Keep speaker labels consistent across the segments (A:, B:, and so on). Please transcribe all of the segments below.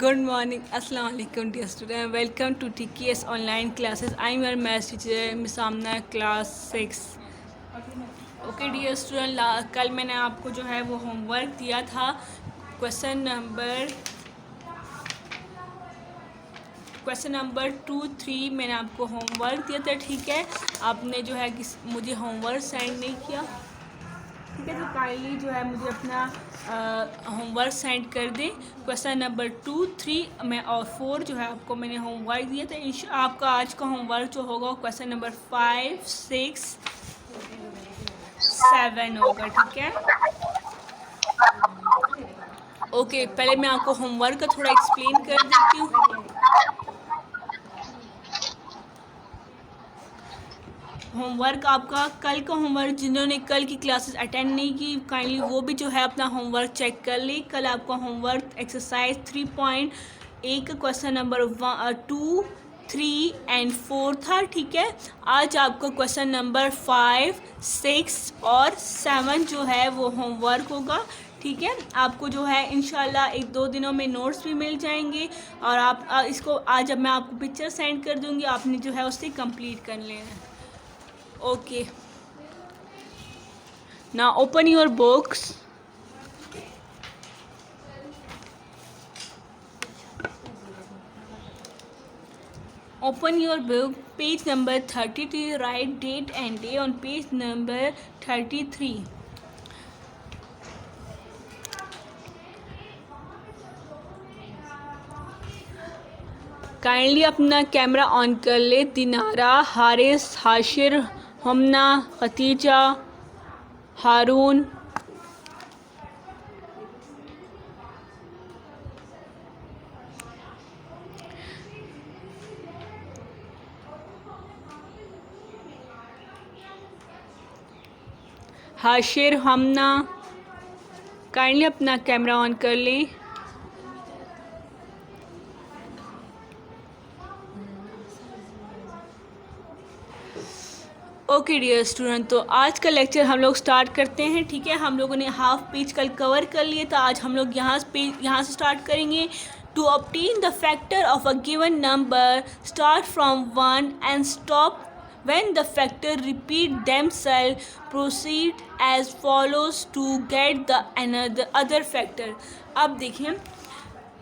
A: Good morning, Assalamu alaikum dear student. Welcome to TKS online classes. I am your math teacher Miss Amna, class 6. Okay dear student, कल मैंने आपको जो है वो homework दिया था। क्वेश्चन नंबर 2-3 मैंने आपको होमवर्क दिया था, ठीक है। आपने जो है मुझे होमवर्क सेंड नहीं किया, ठीक है। तो काइंडली जो है मुझे अपना होमवर्क सेंड कर दें। क्वेश्चन नंबर 2-3 में और 4 जो है आपको मैंने होमवर्क दिया था। आपका आज का होमवर्क जो होगा क्वेश्चन नंबर 5, 6, 7 होगा, ठीक है। ओके, पहले मैं आपको होमवर्क का थोड़ा एक्सप्लेन कर देती हूँ। होमवर्क आपका कल का होमवर्क, जिन्होंने कल की क्लासेस अटेंड नहीं की, काइंडली वो भी जो है अपना होमवर्क चेक कर ले। कल आपका होमवर्क एक्सरसाइज 3.1 का क्वेश्चन नंबर 2, 3 एंड 4 था, ठीक है। आज आपका क्वेश्चन नंबर 5, 6 और 7 जो है वो होमवर्क होगा, ठीक है। आपको जो है इंशाल्लाह 1-2 दिनों में नोट्स भी मिल जाएंगे और आप इसको आज अब मैं आपको पिक्चर सेंड कर दूंगी, आपने जो है उससे कंप्लीट कर लेना है। Okay, now open your books. Open your book, page number 33, write date and day on page number 33. Kindly अपना कैमरा ऑन कर ले। दिनारा, हारिस, हाशिर, हमना, खतीजा, हारून, हाशिर, हमना, काइंडली अपना कैमरा ऑन कर लें। ओके डियर स्टूडेंट, तो आज का लेक्चर हम लोग स्टार्ट करते हैं, ठीक है। हम लोगों ने हाफ पेज कल कवर कर लिए, तो आज हम लोग यहाँ से स्टार्ट करेंगे। To obtain the factor of a given number, start from 1 and stop when the factor repeat themselves, proceed as follows to get the other factor. अब देखिए,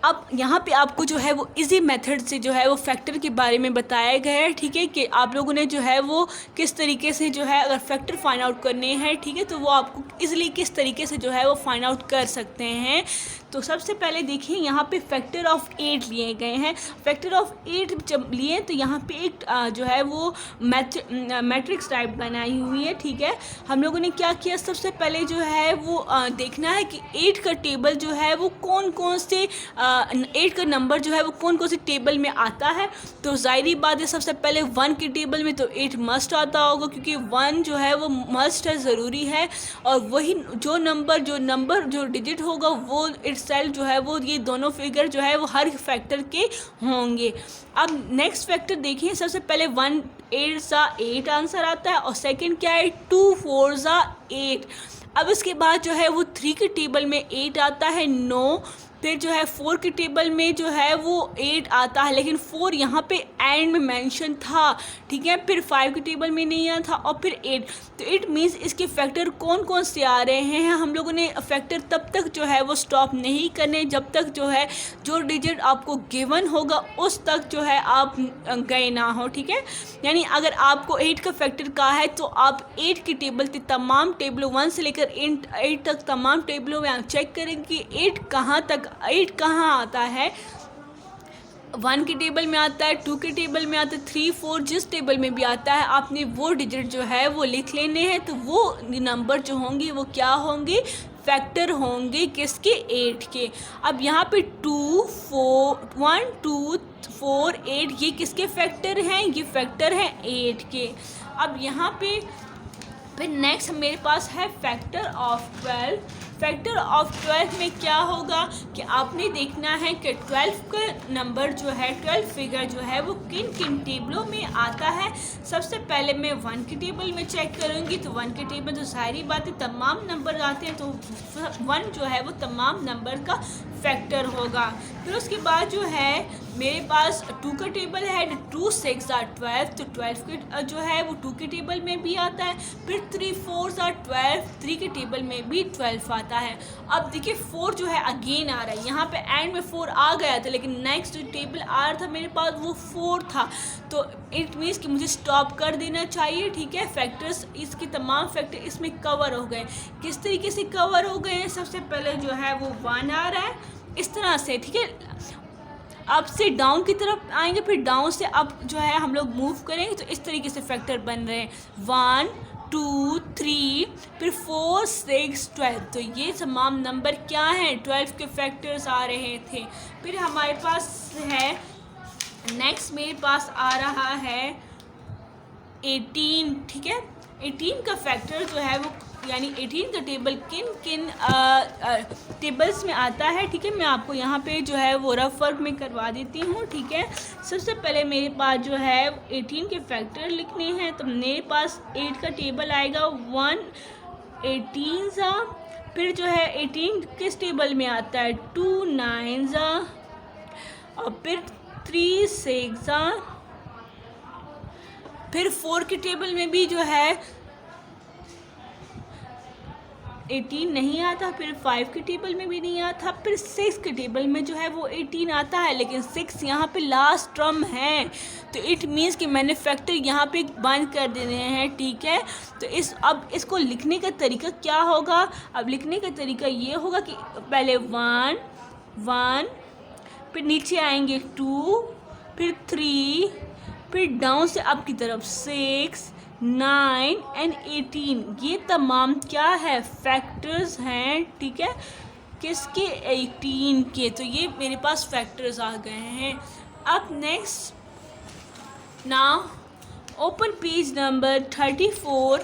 A: अब यहाँ पे आपको जो है वो इजी मेथड से जो है वो फैक्टर के बारे में बताया गया है, ठीक है। कि आप लोगों ने जो है वो किस तरीके से जो है अगर फैक्टर फाइंड आउट करने हैं, ठीक है, तो वो आपको इजीली किस तरीके से जो है वो फाइंड आउट कर सकते हैं। तो सबसे पहले देखिए, यहाँ पे फैक्टर ऑफ 8 लिए गए हैं। फैक्टर ऑफ 8 जब लिए तो यहाँ पे एक जो है वो मैट्रिक्स टाइप बनाई हुई है, ठीक है। हम लोगों ने क्या किया, सबसे पहले जो है वो देखना है कि 8 का टेबल जो है वो कौन कौन से 8 का नंबर जो है वो कौन कौन से टेबल में आता है। तो ज़ाहिरी बात है, सबसे पहले 1 के टेबल में तो 8 मस्ट आता होगा, क्योंकि 1 जो है वो मस्ट है, ज़रूरी है। और वही जो नंबर जो डिजिट होगा वो सेल जो है वो ये दोनों फिगर जो है वो हर फैक्टर के होंगे। अब नेक्स्ट फैक्टर देखिए, सबसे पहले 1 8 सा 8 आंसर आता है, और सेकंड क्या है 2 4 सा 8। अब इसके बाद जो है वो 3 के टेबल में 8 आता है 9, फिर जो है 4 के टेबल में जो है वो 8 आता है, लेकिन 4 यहाँ पे एंड में मेंशन था, ठीक है। फिर 5 के टेबल में नहीं आया था, और फिर 8। तो इट मीन्स इसके फैक्टर कौन कौन से आ रहे हैं। हम लोगों ने फैक्टर तब तक जो है वो स्टॉप नहीं करने जब तक जो है जो डिजिट आपको गिवन होगा उस तक जो है आप गए ना हो, ठीक है। यानी अगर आपको 8 का फैक्टर का है तो आप 8 के टेबल के तमाम टेबलों 1 से लेकर 8 तक तमाम टेबलों में आप चेक करेंगे कि 8 कहाँ आता है। 1 के टेबल में आता है, 2 के टेबल में आता है, 3 4 जिस टेबल में भी आता है आपने वो डिजिट जो है वो लिख लेने हैं। तो वो नंबर जो होंगे वो क्या होंगे, फैक्टर होंगे किसके, 8 के। अब यहाँ पे 2 4 1 2 4 8 ये किसके फैक्टर हैं, ये फैक्टर हैं 8 के। अब यहाँ पे फिर नेक्स्ट मेरे पास है फैक्टर ऑफ 12। फैक्टर ऑफ 12 में क्या होगा कि आपने देखना है कि 12 का नंबर जो है, 12 फिगर जो है वो किन किन टेबलों में आता है। सबसे पहले मैं 1 की टेबल में चेक करूँगी, तो 1 की टेबल तो सारी बातें तमाम नंबर आते हैं, तो 1 जो है वो तमाम नंबर का फैक्टर होगा। फिर उसके बाद जो है मेरे पास 2 का टेबल है, 2 6 are 12, तो 12 के जो है वो 2 के टेबल में भी आता है। फिर 3 4 are 12, 3 के टेबल में भी 12 आता है। अब देखिए 4 जो है अगेन आ रहा है, यहाँ पे एंड में 4 आ गया था, लेकिन नेक्स्ट जो टेबल आ रहा था मेरे पास वो 4 था, तो इट मीन्स कि मुझे स्टॉप कर देना चाहिए। ठीक है, फैक्टर्स, इसके तमाम फैक्टर इसमें कवर हो गए। किस तरीके से कवर हो गए हैं? सबसे पहले जो है वो 1 आ रहा है इस तरह से, ठीक है, अप से डाउन की तरफ आएंगे, फिर डाउन से अप जो है हम लोग मूव करेंगे, तो इस तरीके से फैक्टर बन रहे हैं 1 2 3, फिर 4 6 12, तो ये तमाम नंबर क्या हैं? 12 के फैक्टर्स आ रहे थे। फिर हमारे पास है नेक्स्ट, मेरे पास आ रहा है 18, ठीक है। 18 का फैक्टर जो है वो, यानी 18 का टेबल किन किन टेबल्स में आता है, ठीक है, मैं आपको यहाँ पे जो है वो रफ वर्क में करवा देती हूँ। ठीक है, सबसे पहले मेरे पास जो है 18 के फैक्टर लिखने हैं, तो मेरे पास 8 का टेबल आएगा 1 18 सा, फिर जो है 18 किस टेबल में आता है 2 9 सा, और फिर 3 6 सा, फिर 4 के टेबल में भी जो है 18 नहीं आता, फिर 5 के टेबल में भी नहीं आता, फिर 6 के टेबल में जो है वो 18 आता है, लेकिन 6 यहाँ पे लास्ट टर्म है, तो इट मीन्स कि मैंने फैक्टर यहाँ पे बंद कर देने हैं। ठीक है, तो अब इसको लिखने का तरीका क्या होगा? अब लिखने का तरीका ये होगा कि पहले 1 1, फिर नीचे आएंगे 2, फिर 3, फिर डाउन से अप की तरफ 6 9 एंड 18, ये तमाम क्या है? फैक्टर्स हैं। ठीक है, किसके? 18 के, तो ये मेरे पास फैक्टर्स आ गए हैं। अब next now open page number 34।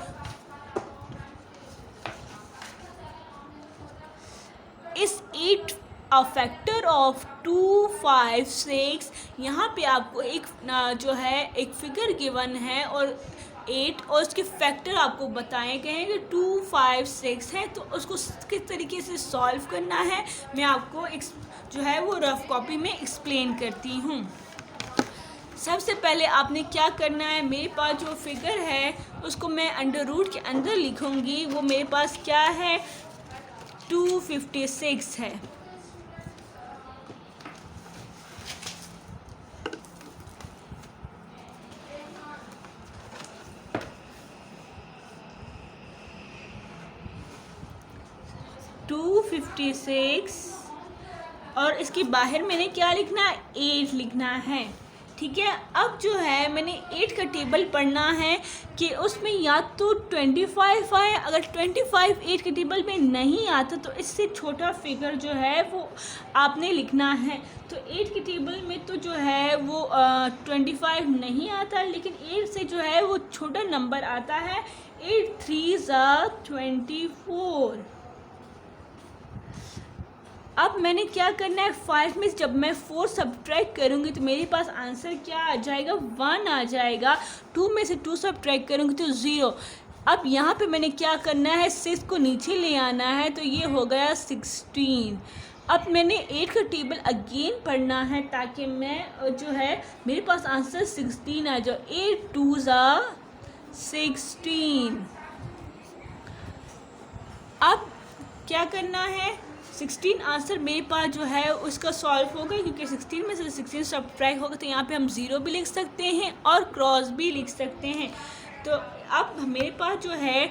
A: इस 8 अ फैक्टर ऑफ 2 5 6, यहाँ पे आपको एक जो है एक फिगर गिवन है और 8 और उसके फैक्टर आपको बताए गए हैं कि 2 5 6 है, तो उसको किस तरीके से सॉल्व करना है मैं आपको जो है वो रफ कॉपी में एक्सप्लेन करती हूँ। सबसे पहले आपने क्या करना है, मेरे पास जो फिगर है उसको मैं अंडर रूट के अंदर लिखूँगी, वो मेरे पास क्या है 256 है। और इसके बाहर मैंने क्या लिखना है 8 लिखना है। ठीक है, अब जो है मैंने 8 का टेबल पढ़ना है कि उसमें या तो 25 आए, अगर 25 8 के टेबल में नहीं आता तो इससे छोटा फिगर जो है वो आपने लिखना है। तो 8 के टेबल में तो जो है वो 25 नहीं आता, लेकिन 8 से जो है वो छोटा नंबर आता है 8 3 24। अब मैंने क्या करना है 5 में जब मैं 4 सब्ट्रैक्ट करूँगी तो मेरे पास आंसर क्या आ जाएगा 1 आ जाएगा। 2 में से 2 सब्ट्रैक्ट करूँगी तो 0। अब यहाँ पे मैंने क्या करना है 6 को नीचे ले आना है, तो ये हो गया 16। अब मैंने 8 का टेबल अगेन पढ़ना है ताकि मैं जो है मेरे पास आंसर 16 आ जाए। 8 2 16। अब क्या करना है 16 आंसर मेरे पास जो है उसका सॉल्व होगा, क्योंकि 16 में से 16 सब्ट्रैक्ट होगा, तो यहाँ पे हम 0 भी लिख सकते हैं और क्रॉस भी लिख सकते हैं। तो अब मेरे पास जो है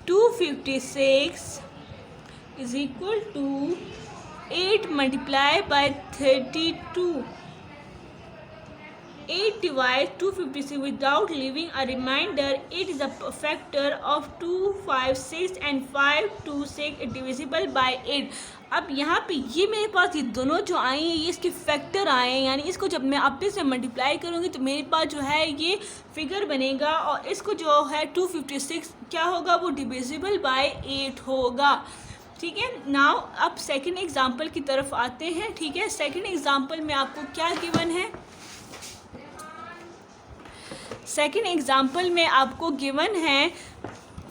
A: 256 is equal to 8 multiply by 32। 8 divides 256 without leaving a remainder. 8 is a factor of 2 5 6 and 5 2 6 divisible by 8। अब यहाँ पे ये मेरे पास ये दोनों जो आए हैं ये इसके फैक्टर आए हैं, यानी इसको जब मैं अपने से मल्टीप्लाई करूँगी तो मेरे पास जो है ये फिगर बनेगा और इसको जो है 256 क्या होगा वो डिविजिबल बाय 8 होगा। ठीक है। नाउ अब सेकंड एग्जांपल की तरफ आते हैं। ठीक है, सेकंड एग्जांपल में आपको क्या गिवन है? सेकंड एग्जांपल में आपको गिवन है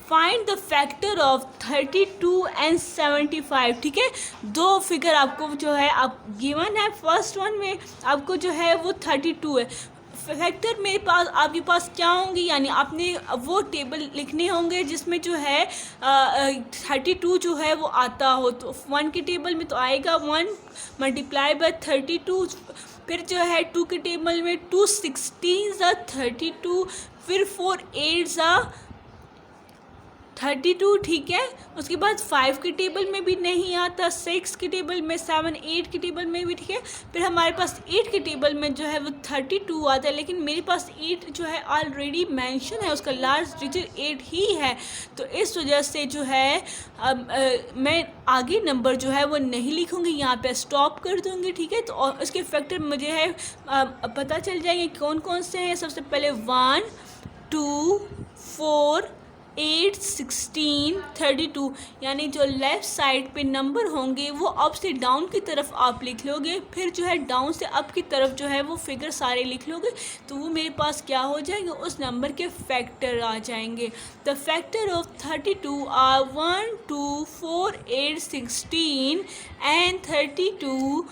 A: find the factor of 32 and 75। ठीक है, दो फिगर आपको जो है आप गिवन है। फर्स्ट वन में आपको जो है वो 32 है। फैक्टर मेरे पास आपके पास क्या होंगे, यानी आपने वो टेबल लिखने होंगे जिसमें जो है 32 जो है वो आता हो। तो 1 के टेबल में तो आएगा 1 मल्टीप्लाई बाय 32, फिर जो है 2 के टेबल में 2 16 32, फिर 4 8 32। ठीक है, उसके बाद 5 के टेबल में भी नहीं आता, 6 के टेबल में, 7 8 के टेबल में भी। ठीक है, फिर हमारे पास 8 के टेबल में जो है वो 32 आता है, लेकिन मेरे पास 8 जो है ऑलरेडी मेंशन है, उसका लास्ट डिजिट 8 ही है। तो इस वजह से जो है मैं आगे नंबर जो है वो नहीं लिखूँगी, यहाँ पे स्टॉप कर दूँगी। ठीक है, तो उसके फैक्टर मुझे है पता चल जाएंगे कौन कौन से हैं। सबसे पहले 1 2 4 8 16 32, यानी जो लेफ़्ट साइड पे नंबर होंगे वो अप से डाउन की तरफ आप लिख लोगे, फिर जो है डाउन से अप की तरफ जो है वो फिगर सारे लिख लोगे, तो वो मेरे पास क्या हो जाएंगे, उस नंबर के फैक्टर आ जाएंगे। The factor of 32 are 1 2 4 8 16 and 32।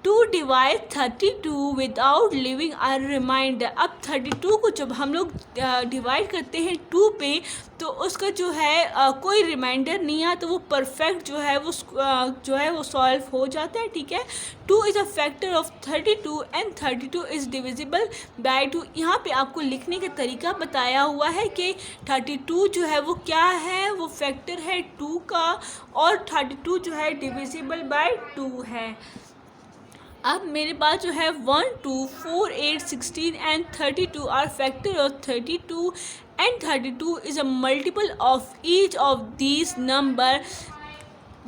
A: To divide 32 without leaving a remainder. अब 32 को जब हम लोग डिवाइड करते हैं 2 पे, तो उसका जो है कोई रिमाइंडर नहीं आता, तो वो परफेक्ट जो है वो सॉल्व हो जाता है। ठीक है, 2 is a factor of 32 and 32 is divisible bye 2। यहाँ पे आपको लिखने का तरीका बताया हुआ है कि 32 जो है वो क्या है, वो फैक्टर है 2 का, और 32 जो है डिविजिबल बाय 2 है। अब मेरे पास जो है 1 2 4 8 16 and 32 are factor of 32 and 32 is a multiple of each of these number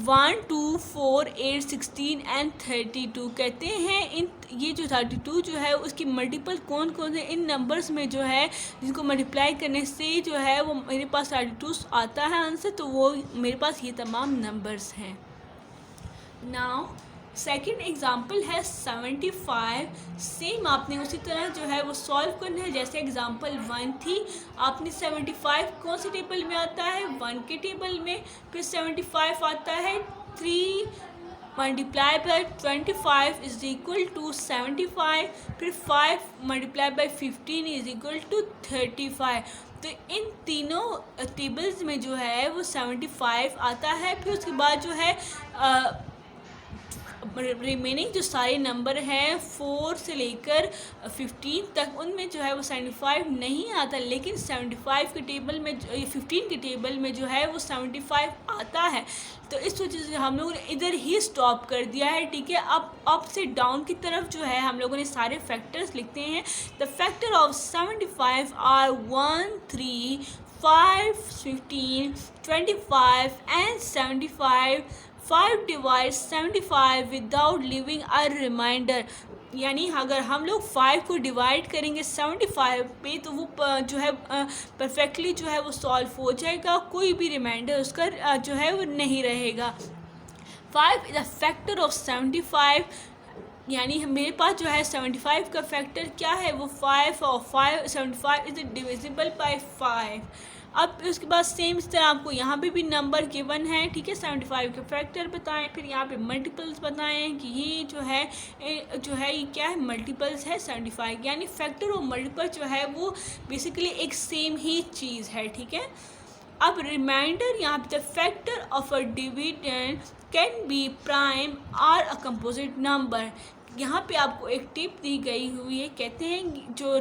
A: 1 2 4 8 16 and 32। कहते हैं इन ये जो 32 जो है उसकी मल्टीपल कौन कौन से इन नंबर्स में जो है जिनको मल्टीप्लाई करने से जो है वो मेरे पास 32 आता है आंसर, तो वो मेरे पास ये तमाम नंबर्स हैं। नाउ सेकेंड एग्जाम्पल है 75। सेम आपने उसी तरह जो है वो सॉल्व करना है जैसे एग्जाम्पल 1 थी। आपने 75 कौन से टेबल में आता है, 1 के टेबल में, फिर 75 आता है 3 multiply by 25 is equal to 75, फिर 5 multiply by 15 is equal to 35। तो इन तीनों टेबल्स में जो है वो 75 आता है। फिर उसके बाद जो है रिमेनिंग जो सारे नंबर हैं 4 से लेकर 15 तक, उनमें जो है वो 75 नहीं आता, लेकिन 75 के टेबल में 15 के टेबल में जो है वो 75 आता है। तो इस वजह से हम लोगों ने इधर ही स्टॉप कर दिया है। ठीक है, अब अप से डाउन की तरफ जो है हम लोगों ने सारे फैक्टर्स लिखते हैं। The factor of 75 are 1 3 5 15 25 and 75। 5 divide 75 without leaving a remainder, यानी अगर हम लोग 5 को डिवाइड करेंगे 75 पे तो वो जो है परफेक्टली जो है वो सॉल्व हो जाएगा, कोई भी रिमाइंडर उसका जो है वो नहीं रहेगा। 5 इज़ अ फैक्टर ऑफ 75, यानी मेरे पास जो है 75 का फैक्टर क्या है, वो 5 और 5 75 इज़ डिविजिबल बाय 5। अब उसके बाद सेम इस तरह आपको यहाँ पे भी नंबर गिवन है। ठीक है, 75 के फैक्टर बताएं, फिर यहाँ पे मल्टीपल्स बताएं कि ये जो है ये क्या है, मल्टीपल्स है 75, यानी फैक्टर और मल्टीपल जो है वो बेसिकली एक सेम ही चीज़ है। ठीक है, अब रिमाइंडर यहाँ पे the factor of a dividend can be prime और अ कंपोजिट नंबर। यहाँ पे आपको एक टिप दी गई हुई है, कहते हैं जो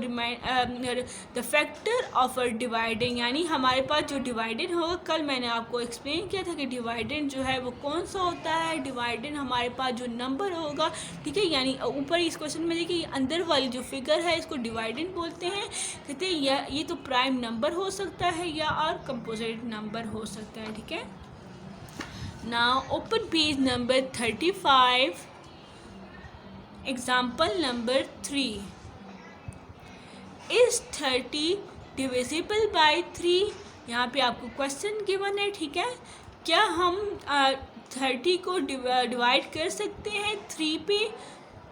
A: the factor of a dividend, यानी हमारे पास जो डिवाइडेंड होगा, कल मैंने आपको एक्सप्लेन किया था कि डिवाइडेंड जो है वो कौन सा होता है। डिवाइडेंड हमारे पास जो नंबर होगा, ठीक है, यानी ऊपर इस क्वेश्चन में देखिए अंदर वाली जो फिगर है इसको डिवाइडेंड बोलते हैं। कहते हैं ये तो प्राइम नंबर हो सकता है या और कंपोजिट नंबर हो सकता है। ठीक है, now open page number 35, example number 3। Is 30 divisible by 3? यहाँ पे आपको क्वेश्चन गिवन है। ठीक है, क्या हम 30 को डिवाइड कर सकते हैं 3 पे?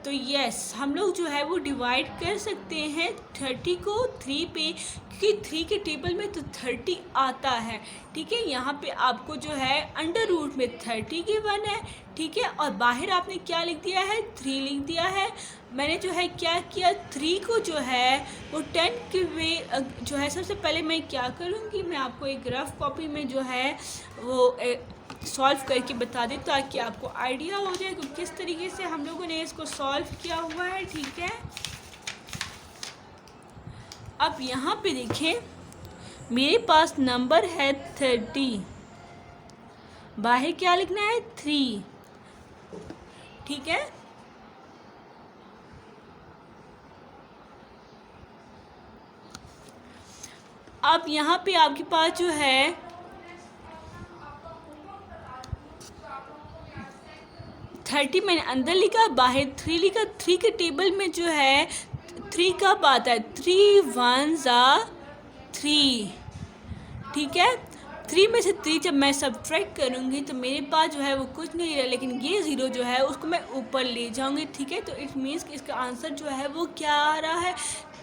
A: तो यस, हम लोग जो है वो डिवाइड कर सकते हैं 30 को 3 पे, क्योंकि 3 के टेबल में तो 30 आता है। ठीक है, यहाँ पे आपको जो है अंडर रूट में 30 गिवन है। ठीक है, और बाहर आपने क्या लिख दिया है? 3 लिख दिया है। मैंने जो है क्या किया, 3 को जो है वो 10 के वे जो है, सबसे पहले मैं क्या करूँगी, मैं आपको एक रफ कॉपी में जो है वो सॉल्व करके बता दें ताकि आपको आइडिया हो जाए कि किस तरीके से हम लोगों ने इसको सॉल्व किया हुआ है। ठीक है, अब यहाँ पे देखें, मेरे पास नंबर है 30, बाहर क्या लिखना है? 3। ठीक है, अब यहाँ पे आपके पास जो है 30 मैंने अंदर लिखा, बाहर 3 लिखा। 3 के टेबल में जो है 3 कब आता है? 3 1 ज़ा 3। ठीक है, 3 में से 3 जब मैं सब्ट्रैक्ट करूँगी तो मेरे पास जो है वो कुछ नहीं रहा, लेकिन ये 0 जो है उसको मैं ऊपर ले जाऊँगी। ठीक है, तो इट मीन्स कि इसका आंसर जो है वो क्या आ रहा है?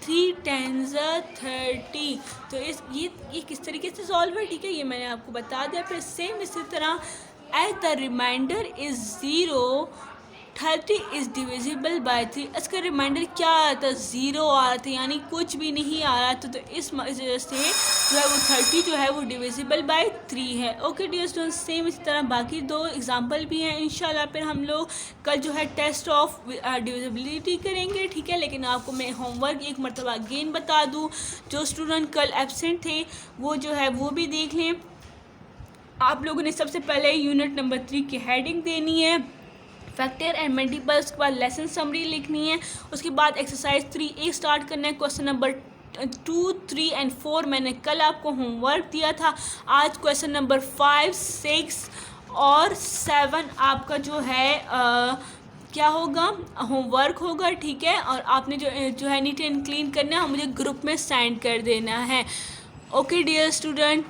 A: 3 10 30। तो ये किस तरीके से सॉल्व है? ठीक है, ये मैंने आपको बता दिया। फिर सेम इसी तरह, as the remainder is 0, 30 is divisible by 3। इसका रिमाइंडर क्या आता है? 0 आ रहा था, यानी कुछ भी नहीं आ रहा था। तो इस वजह से जो है वो 30 जो है वो डिविजिबल बाय 3 है। ओके डियर स्टूडेंट्स, सेम इसी तरह बाकी 2 एग्जाम्पल भी हैं। इंशाल्लाह फिर हम लोग कल जो है टेस्ट ऑफ डिविजिबिलिटी करेंगे। ठीक है, लेकिन आपको मैं होमवर्क एक मरतबा अगेन बता दूँ, जो स्टूडेंट कल एब्सेंट थे वो जो है वो भी देख लें। आप लोगों ने सबसे पहले यूनिट नंबर 3 की हेडिंग देनी है, फैक्टर एंड मल्टीपल, उसके बाद लेसन समरी लिखनी है, उसके बाद एक्सरसाइज 3A स्टार्ट करना है। क्वेश्चन नंबर 2, 3 एंड 4 मैंने कल आपको होमवर्क दिया था। आज क्वेश्चन नंबर 5, 6 और 7 आपका जो है क्या होगा? होमवर्क होगा। ठीक है, और आपने जो है नीट एंड क्लीन करना है, मुझे ग्रुप में सेंड कर देना है। Okay dear student,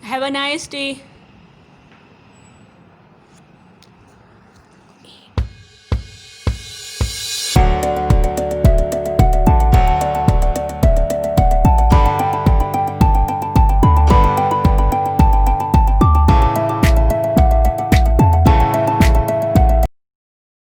A: have a nice day.